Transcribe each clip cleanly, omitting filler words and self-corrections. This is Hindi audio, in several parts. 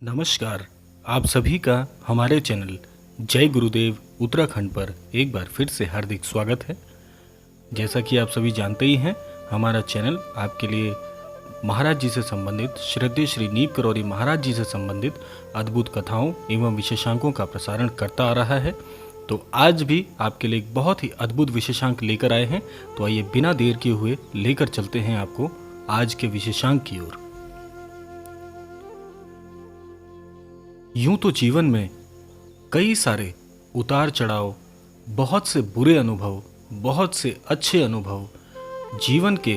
नमस्कार। आप सभी का हमारे चैनल जय गुरुदेव उत्तराखंड पर एक बार फिर से हार्दिक स्वागत है। जैसा कि आप सभी जानते ही हैं, हमारा चैनल आपके लिए महाराज जी से संबंधित, श्रद्धेय श्री नीम करौरी महाराज जी से संबंधित अद्भुत कथाओं एवं विशेषांकों का प्रसारण करता आ रहा है। तो आज भी आपके लिए एक बहुत ही अद्भुत विशेषांक लेकर आए हैं। तो आइए बिना देर किए हुए लेकर चलते हैं आपको आज के विशेषांक की ओर। यूं तो जीवन में कई सारे उतार चढ़ाव, बहुत से बुरे अनुभव, बहुत से अच्छे अनुभव, जीवन के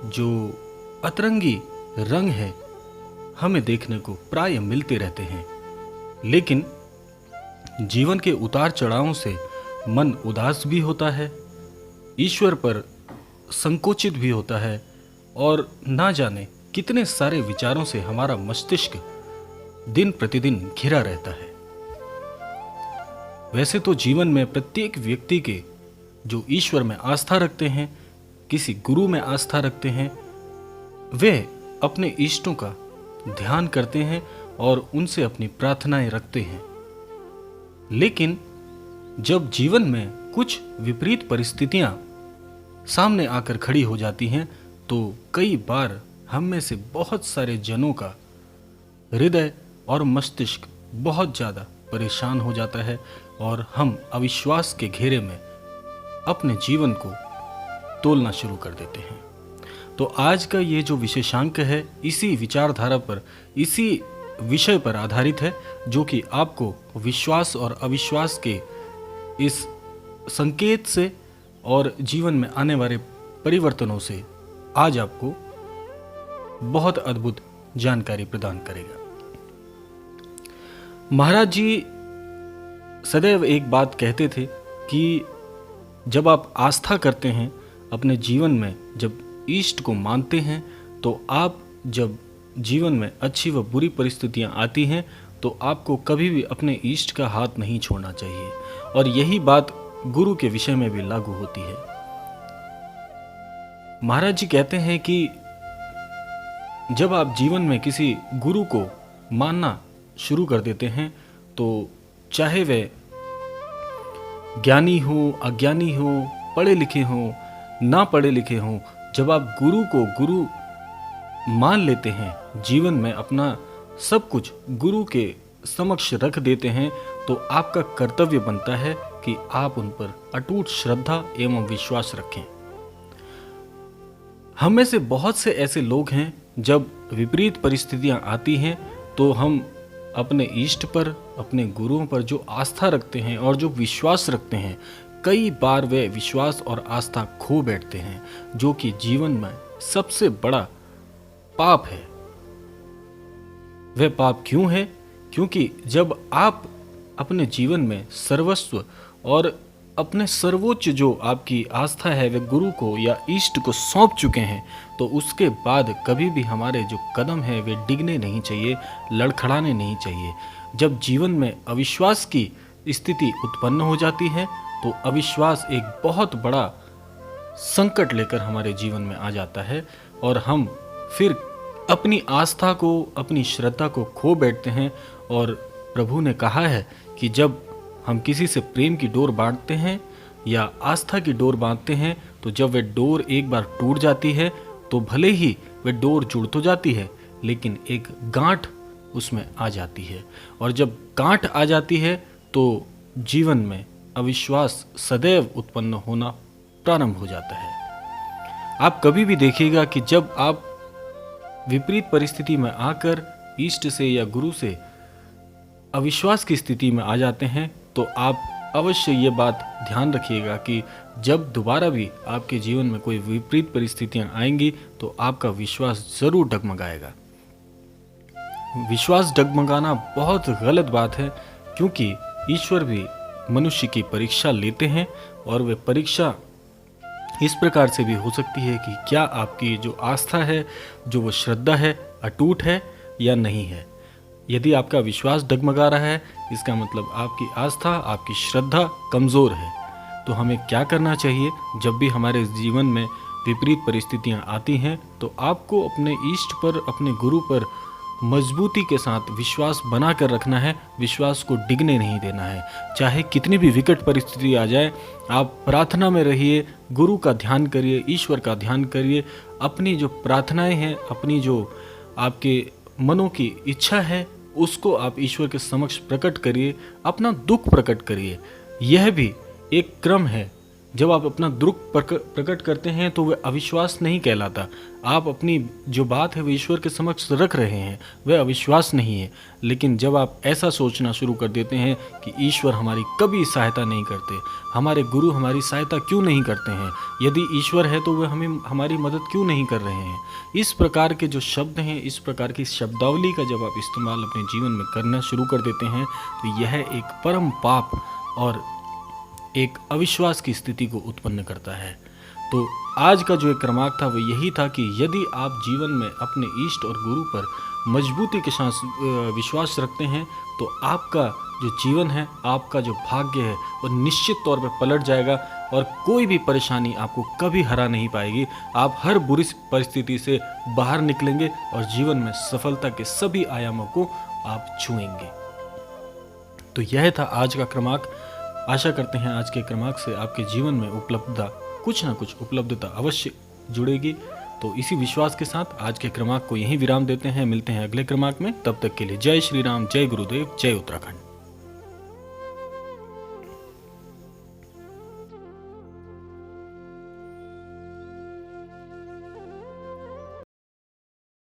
जो अतरंगी रंग है हमें देखने को प्राय मिलते रहते हैं। लेकिन जीवन के उतार चढ़ावों से मन उदास भी होता है, ईश्वर पर संकोचित भी होता है और ना जाने कितने सारे विचारों से हमारा मस्तिष्क दिन प्रतिदिन घिरा रहता है। वैसे तो जीवन में प्रत्येक व्यक्ति के जो ईश्वर में आस्था रखते हैं, किसी गुरु में आस्था रखते हैं, वे अपने इष्टों का ध्यान करते हैं और उनसे अपनी प्रार्थनाएं रखते हैं। लेकिन जब जीवन में कुछ विपरीत परिस्थितियां सामने आकर खड़ी हो जाती हैं तो कई बार हम में से बहुत सारे जनों का हृदय और मस्तिष्क बहुत ज़्यादा परेशान हो जाता है और हम अविश्वास के घेरे में अपने जीवन को तोलना शुरू कर देते हैं। तो आज का ये जो विशेषांक है इसी विचारधारा पर, इसी विषय पर आधारित है, जो कि आपको विश्वास और अविश्वास के इस संकेत से और जीवन में आने वाले परिवर्तनों से आज आपको बहुत अद्भुत जानकारी प्रदान करेगा। महाराज जी सदैव एक बात कहते थे कि जब आप आस्था करते हैं अपने जीवन में, जब इष्ट को मानते हैं, तो आप जब जीवन में अच्छी व बुरी परिस्थितियां आती हैं तो आपको कभी भी अपने इष्ट का हाथ नहीं छोड़ना चाहिए। और यही बात गुरु के विषय में भी लागू होती है। महाराज जी कहते हैं कि जब आप जीवन में किसी गुरु को मानना शुरू कर देते हैं तो चाहे वे ज्ञानी हो, अज्ञानी हो, पढ़े लिखे हो, ना पढ़े लिखे हो, जब आप गुरु को गुरु मान लेते हैं, जीवन में अपना सब कुछ गुरु के समक्ष रख देते हैं, तो आपका कर्तव्य बनता है कि आप उन पर अटूट श्रद्धा एवं विश्वास रखें। हम में से बहुत से ऐसे लोग हैं, जब विपरीत परिस्थितियां आती हैं तो हम अपने इष्ट पर, अपने गुरुओं पर जो आस्था रखते हैं और जो विश्वास रखते हैं, कई बार वे विश्वास और आस्था खो बैठते हैं, जो कि जीवन में सबसे बड़ा पाप है। वह पाप क्यों है? क्योंकि जब आप अपने जीवन में सर्वस्व और अपने सर्वोच्च जो आपकी आस्था है वे गुरु को या इष्ट को सौंप चुके हैं, तो उसके बाद कभी भी हमारे जो कदम है वे डिगने नहीं चाहिए, लड़खड़ाने नहीं चाहिए। जब जीवन में अविश्वास की स्थिति उत्पन्न हो जाती है तो अविश्वास एक बहुत बड़ा संकट लेकर हमारे जीवन में आ जाता है और हम फिर अपनी आस्था को, अपनी श्रद्धा को खो बैठते हैं। और प्रभु ने कहा है कि जब हम किसी से प्रेम की डोर बांटते हैं या आस्था की डोर बांधते हैं, तो जब वह डोर एक बार टूट जाती है तो भले ही वह डोर जुड़ तो जाती है, लेकिन एक गांठ उसमें आ जाती है। और जब गांठ आ जाती है तो जीवन में अविश्वास सदैव उत्पन्न होना प्रारंभ हो जाता है। आप कभी भी देखिएगा कि जब आप विपरीत परिस्थिति में आकर इष्ट से या गुरु से अविश्वास की स्थिति में आ जाते हैं, तो आप अवश्य ये बात ध्यान रखिएगा कि जब दोबारा भी आपके जीवन में कोई विपरीत परिस्थितियां आएंगी तो आपका विश्वास जरूर डगमगाएगा। विश्वास डगमगाना बहुत गलत बात है, क्योंकि ईश्वर भी मनुष्य की परीक्षा लेते हैं और वे परीक्षा इस प्रकार से भी हो सकती है कि क्या आपकी जो आस्था है, जो वो श्रद्धा है, अटूट है या नहीं है। यदि आपका विश्वास डगमगा रहा है, इसका मतलब आपकी आस्था, आपकी श्रद्धा कमज़ोर है। तो हमें क्या करना चाहिए? जब भी हमारे जीवन में विपरीत परिस्थितियां आती हैं तो आपको अपने इष्ट पर, अपने गुरु पर मजबूती के साथ विश्वास बना कर रखना है, विश्वास को डिगने नहीं देना है। चाहे कितनी भी विकट परिस्थिति आ जाए, आप प्रार्थना में रहिए, गुरु का ध्यान करिए, ईश्वर का ध्यान करिए। अपनी जो प्रार्थनाएं हैं, अपनी जो आपके मनों की इच्छा है, उसको आप ईश्वर के समक्ष प्रकट करिए, अपना दुख प्रकट करिए। यह भी एक क्रम है। जब आप अपना दुख प्रकट करते हैं तो वह अविश्वास नहीं कहलाता। आप अपनी जो बात है वो ईश्वर के समक्ष रख रहे हैं, वह अविश्वास नहीं है। लेकिन जब आप ऐसा सोचना शुरू कर देते हैं कि ईश्वर हमारी कभी सहायता नहीं करते, हमारे गुरु हमारी सहायता क्यों नहीं करते हैं, यदि ईश्वर है तो वह हमें हमारी मदद क्यों नहीं कर रहे हैं, इस प्रकार के जो शब्द हैं, इस प्रकार की शब्दावली का जब आप इस्तेमाल अपने जीवन में करना शुरू कर देते हैं तो यह एक परम पाप और एक अविश्वास की स्थिति को उत्पन्न करता है। तो आज का जो एक क्रमांक था वो यही था कि यदि आप जीवन में अपने इष्ट और गुरु पर मजबूती के साथ विश्वास रखते हैं तो आपका जो जीवन है, आपका जो भाग्य है वो निश्चित तौर पर पलट जाएगा और कोई भी परेशानी आपको कभी हरा नहीं पाएगी। आप हर बुरी परिस्थिति से बाहर निकलेंगे और जीवन में सफलता के सभी आयामों को आप छुएंगे। तो यह था आज का क्रमांक। आशा करते हैं आज के क्रमांक से आपके जीवन में कुछ ना कुछ उपलब्धता अवश्य जुड़ेगी। तो इसी विश्वास के साथ आज के क्रमांक को यहीं विराम देते हैं। मिलते हैं अगले क्रमांक में। तब तक के लिए जय श्री राम, जय गुरुदेव, जय उत्तराखंड।